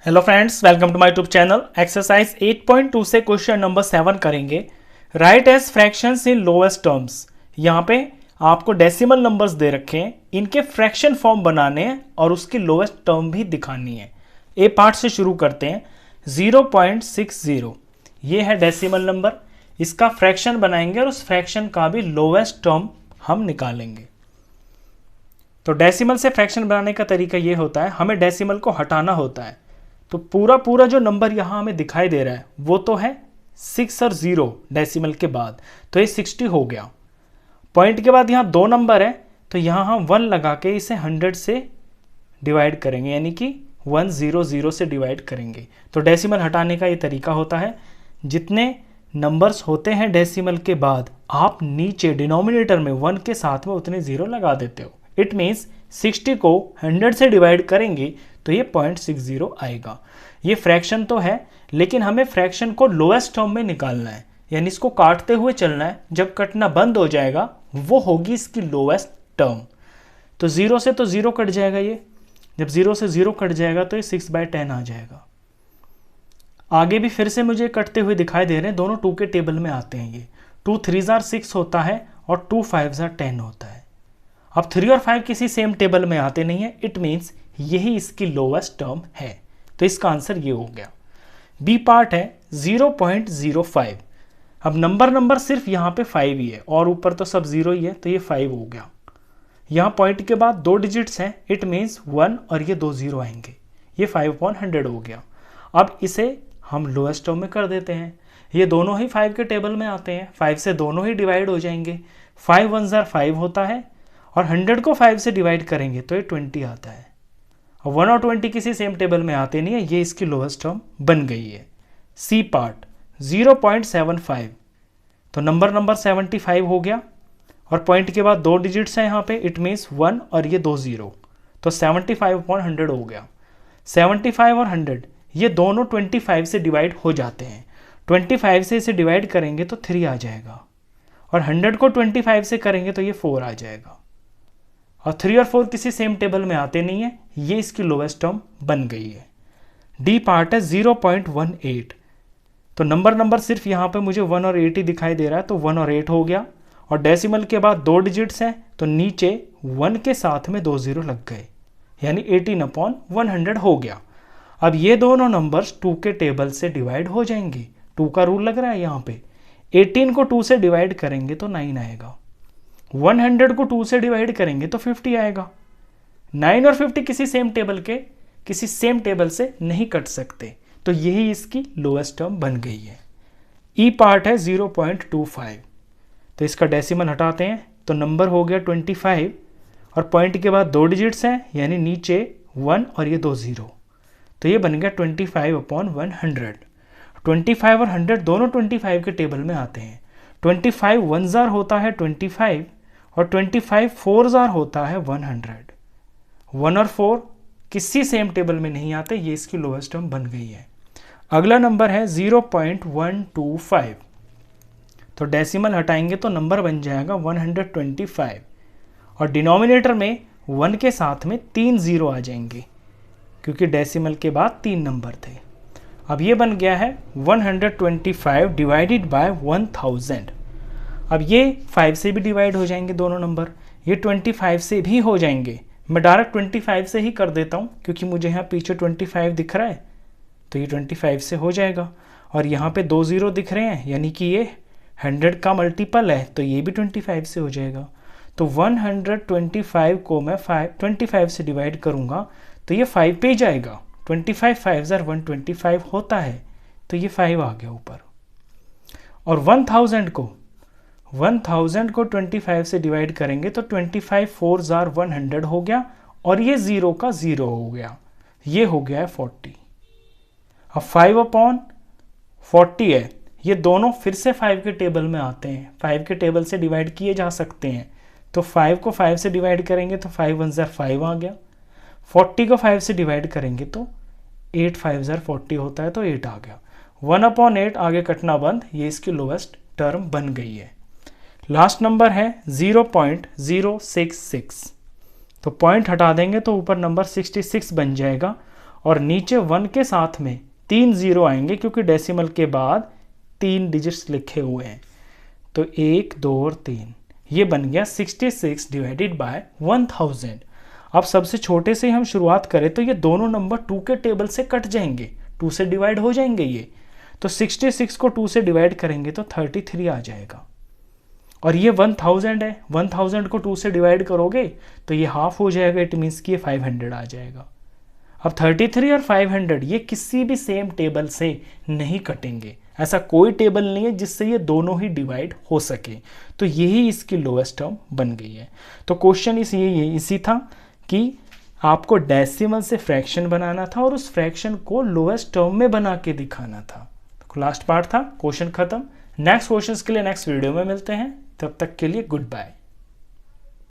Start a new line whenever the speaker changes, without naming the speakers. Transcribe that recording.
Hello friends, welcome to my YouTube channel. Exercise 8.2 से question number 7 करेंगे। Write as fractions in lowest terms. यहाँ पे आपको decimal numbers they रखे हैं, इनके फ्रैक्शन फॉर्म बनाने हैं और उसकी लोएस्ट टर्म भी दिखानी है। ए पार्ट से शुरू करते हैं। 0.60 ये है डेसिमल नंबर, इसका फ्रैक्शन बनाएंगे और उस फ्रैक्शन का भी लोएस्ट टर्म हम निकालेंगे। तो डेसिमल से फ्रैक्शन बनाने का तरीका ये होता है, हमें डेसिमल को हटाना होता है। तो पूरा जो नंबर यहाँ हमें दिखाई दे रहा है वो तो है 6 और 0 डेसिमल के बाद, तो ये 60 हो गया। पॉइंट के बाद यहाँ 2 नंबर है, तो यहाँ हम 1 लगा के इसे 100 से डिवाइड करेंगे, यानी कि 100 से डिवाइड करेंगे। तो डेसिमल हटाने का ये तरीका होता है, जितने नंबर्स होते हैं डेसिमल के बाद आप नीचे डिनोमिनेटर में 1 के साथ में उतने 0 लगा देते हो। इट मीन्स 60 को 100 से डिवाइड करेंगे तो ये 0.60 आएगा। ये फ्रैक्शन तो है, लेकिन हमें फ्रैक्शन को लोएस्ट टर्म में निकालना है, यानी इसको काटते हुए चलना है। जब कटना बंद हो जाएगा वो होगी इसकी लोएस्ट टर्म। तो 0 से तो 0 कट जाएगा, ये जब 0 से 0 कट जाएगा तो ये 6/10 आ जाएगा। आगे भी फिर से मुझे कटते हुए दिखाई दे रहे हैं, दोनों 2 के टेबल में आते हैं। ये 2 3 6 होता है और 2 5 10 होता है। अब 3 और 5 किसी सेम टेबल में आते नहीं है, इट मीन्स यही इसकी लोएस्ट टर्म है। तो इसका आंसर ये हो गया। बी पार्ट है 0.05। अब नंबर सिर्फ यहाँ पे 5 ही है और ऊपर तो सब 0 ही है, तो ये 5 हो गया। यहाँ पॉइंट के बाद 2 डिजिट्स हैं, इट मीन्स 1 और ये 2 0 आएंगे, ये 5/100 हो गया। अब इसे हम लोएस्ट टर्म में कर देते हैं। ये दोनों ही 5 के टेबल में आते हैं, 5 से दोनों ही डिवाइड हो जाएंगे। 5 1 5 होता है और 100 को 5 से डिवाइड करेंगे तो ये 20 आता है। 1 और 20 किसी सेम टेबल में आते नहीं है, ये इसकी लोएस्ट टर्म बन गई है। सी पार्ट 0.75, तो नंबर 75 हो गया और पॉइंट के बाद 2 डिजिट्स हैं यहाँ पे, इट मीन्स 1 और ये 2 0, तो 75/100 हो गया। 75 और 100 ये दोनों 25 से डिवाइड हो जाते हैं। 25 से इसे डिवाइड करेंगे तो 3 आ जाएगा और 100 को 25 से करेंगे तो ये 4 आ जाएगा। और 3 और 4 किसी सेम टेबल में आते नहीं है, ये इसकी लोएस्ट टर्म बन गई है। डी पार्ट है 0.18, तो नंबर सिर्फ यहाँ पे मुझे 1 और 8 ही दिखाई दे रहा है, तो 1 और 8 हो गया। और डेसिमल के बाद 2 डिजिट्स हैं, तो नीचे 1 के साथ में 2 0 लग गए, यानी 18/100 हो गया। अब ये दोनों नंबर्स 2 के टेबल से डिवाइड हो जाएंगे, 2 का रूल लग रहा है यहाँ पे। 18 को 2 से डिवाइड करेंगे तो 9 आएगा, 100 को 2 से डिवाइड करेंगे तो 50 आएगा। 9 और 50 किसी सेम टेबल से नहीं कट सकते, तो यही इसकी लोएस्ट टर्म बन गई है। ई पार्ट है 0.25, तो इसका डेसिमल हटाते हैं तो नंबर हो गया 25 और पॉइंट के बाद 2 डिजिट्स हैं, यानी नीचे 1 और ये 2 0, तो ये बन गया 25/100। 25 और 100 दोनों 25 के टेबल में आते हैं। 25 1 होता है 25 और 25 4 होता है 100। 1 और 4 किसी सेम टेबल में नहीं आते, ये इसकी लोएस्ट टर्म बन गई है। अगला नंबर है 0.125, तो डेसिमल हटाएंगे तो नंबर बन जाएगा 125 और डिनोमिनेटर में 1 के साथ में 3 0 आ जाएंगे, क्योंकि डेसिमल के बाद 3 नंबर थे। अब ये बन गया है 125 डिवाइडेड बाय 1000। अब ये 5 से भी डिवाइड हो जाएंगे दोनों नंबर, ये 25 से भी हो जाएंगे। मैं डायरेक्ट 25 से ही कर देता हूँ, क्योंकि मुझे यहाँ पीछे 25 दिख रहा है, तो ये 25 से हो जाएगा। और यहाँ पे 2 0 दिख रहे हैं, यानी कि ये 100 का मल्टीपल है, तो ये भी 25 से हो जाएगा। तो 125 को मैं 25 से डिवाइड करूँगा तो ये 5 पे जाएगा। 25 5 125 होता है, तो ये 5 आ गया ऊपर। और 1000 को 25 से डिवाइड करेंगे तो 25 4 100 हो गया और ये 0 का 0 हो गया, ये हो गया है 40। अब 5/40 है, ये दोनों फिर से 5 के टेबल में आते हैं, 5 के टेबल से डिवाइड किए जा सकते हैं। तो 5 को 5 से डिवाइड करेंगे तो 5 1 5 आ गया। 40 को 5 से डिवाइड करेंगे तो 8 5 40 होता है, तो 8 आ गया। 1/8 आगे कटना बंद, ये इसकी लोएस्ट टर्म बन गई है। लास्ट नंबर है 0.066, तो पॉइंट हटा देंगे तो ऊपर नंबर 66 बन जाएगा और नीचे 1 के साथ में 3 जीरो आएंगे क्योंकि डेसिमल के बाद 3 डिजिट्स लिखे हुए हैं। तो 1 2 और 3, ये बन गया 66 डिवाइडेड बाय 1000। अब सबसे छोटे से हम शुरुआत करें तो ये दोनों नंबर 2 के टेबल से कट जाएंगे, 2 से डिवाइड हो जाएंगे ये। तो 66 को 2 से डिवाइड करेंगे तो 33 आ जाएगा। और ये 1000 है, 1000 को 2 से डिवाइड करोगे तो ये हाफ हो जाएगा, इट मीन्स कि ये 500 आ जाएगा। अब 33 और 500 ये किसी भी सेम टेबल से नहीं कटेंगे, ऐसा कोई टेबल नहीं है जिससे ये दोनों ही डिवाइड हो सके। तो यही इसकी लोएस्ट टर्म बन गई है। तो क्वेश्चन इसी था कि आपको डेसिमल से फ्रैक्शन बनाना था और उस फ्रैक्शन को लोएस्ट टर्म में बना के दिखाना था। तो लास्ट पार्ट था, क्वेश्चन खत्म। नेक्स्ट क्वेश्चंस के लिए नेक्स्ट वीडियो में मिलते हैं, तब तक के लिए गुड बाय।